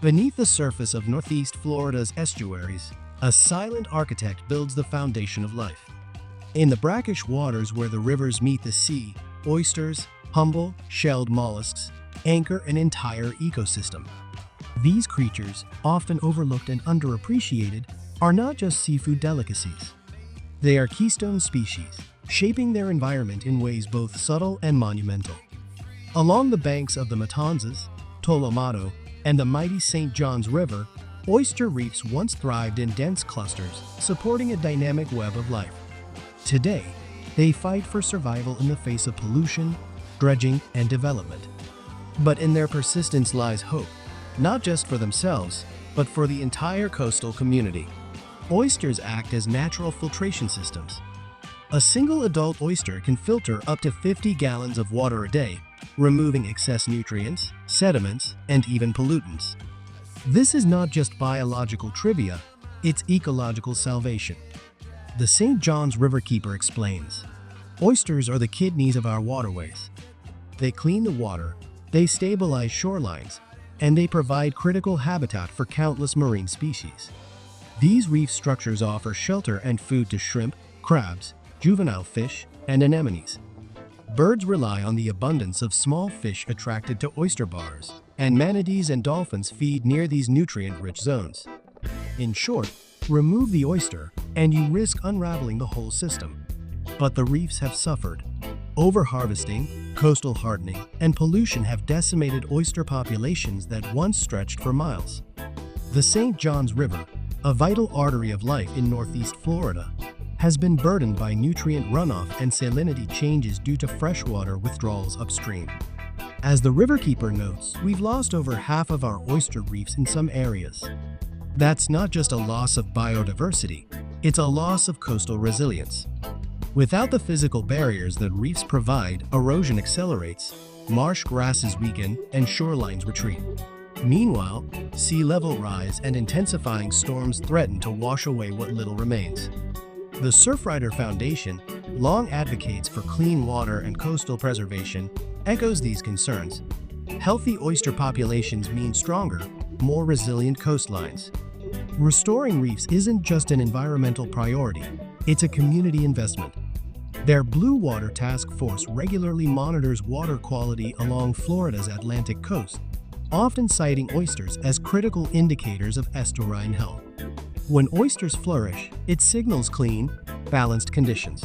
Beneath the surface of Northeast Florida's estuaries, a silent architect builds the foundation of life. In the brackish waters where the rivers meet the sea, oysters, humble, shelled mollusks, anchor an entire ecosystem. These creatures, often overlooked and underappreciated, are not just seafood delicacies. They are keystone species, shaping their environment in ways both subtle and monumental. Along the banks of the Matanzas, Tolomato, and the mighty St. Johns River, oyster reefs once thrived in dense clusters, supporting a dynamic web of life. Today, they fight for survival in the face of pollution, dredging, and development. But in their persistence lies hope, not just for themselves, but for the entire coastal community. Oysters act as natural filtration systems. A single adult oyster can filter up to 50 gallons of water a day, removing excess nutrients, sediments, and even pollutants. This is not just biological trivia, it's ecological salvation. The St. Johns Riverkeeper explains, "Oysters are the kidneys of our waterways. They clean the water, they stabilize shorelines, and they provide critical habitat for countless marine species. These reef structures offer shelter and food to shrimp, crabs, juvenile fish, and anemones. Birds rely on the abundance of small fish attracted to oyster bars, and manatees and dolphins feed near these nutrient-rich zones. In short, remove the oyster, and you risk unraveling the whole system. But the reefs have suffered. Overharvesting, coastal hardening, and pollution have decimated oyster populations that once stretched for miles. The St. Johns River, a vital artery of life in Northeast Florida, has been burdened by nutrient runoff and salinity changes due to freshwater withdrawals upstream. As the Riverkeeper notes, we've lost over half of our oyster reefs in some areas. That's not just a loss of biodiversity, it's a loss of coastal resilience. Without the physical barriers that reefs provide, erosion accelerates, marsh grasses weaken, and shorelines retreat. Meanwhile, sea level rise and intensifying storms threaten to wash away what little remains. The Surfrider Foundation, long advocates for clean water and coastal preservation, echoes these concerns. Healthy oyster populations mean stronger, more resilient coastlines. Restoring reefs isn't just an environmental priority, it's a community investment. Their Blue Water Task Force regularly monitors water quality along Florida's Atlantic coast, often citing oysters as critical indicators of estuarine health. When oysters flourish, it signals clean, balanced conditions.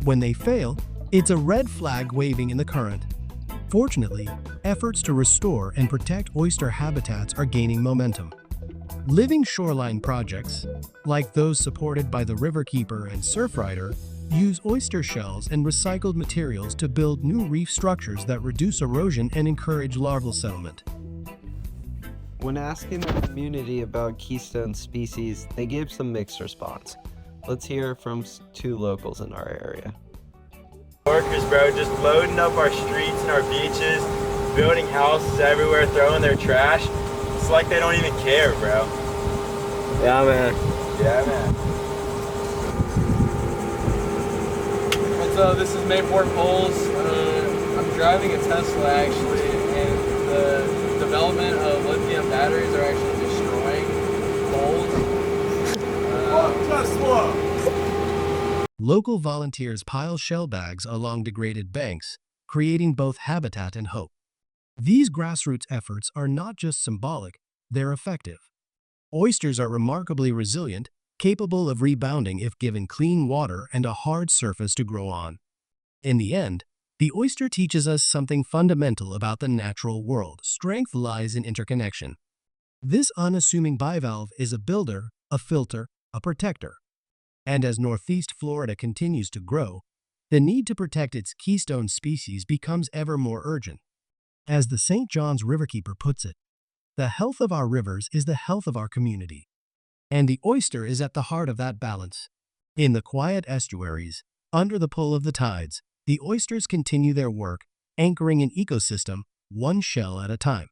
When they fail, it's a red flag waving in the current. Fortunately, efforts to restore and protect oyster habitats are gaining momentum. Living shoreline projects, like those supported by the Riverkeeper and Surfrider, use oyster shells and recycled materials to build new reef structures that reduce erosion and encourage larval settlement. When asking the community about keystone species, they gave some mixed response. Let's hear from two locals in our area. Workers, bro, just loading up our streets and our beaches, building houses everywhere, throwing their trash. It's like they don't even care, bro. Yeah, man. Yeah, man. What's up? This is Mayport Poles. I'm driving a Tesla actually, and the development of lithium batteries are actually destroying poles. Tesla! Local volunteers pile shell bags along degraded banks, creating both habitat and hope. These grassroots efforts are not just symbolic, they're effective. Oysters are remarkably resilient, capable of rebounding if given clean water and a hard surface to grow on. In the end, the oyster teaches us something fundamental about the natural world. Strength lies in interconnection. This unassuming bivalve is a builder, a filter, a protector. And as Northeast Florida continues to grow, the need to protect its keystone species becomes ever more urgent. As the St. Johns Riverkeeper puts it, the health of our rivers is the health of our community. And the oyster is at the heart of that balance. In the quiet estuaries, under the pull of the tides, the oysters continue their work, anchoring an ecosystem, one shell at a time.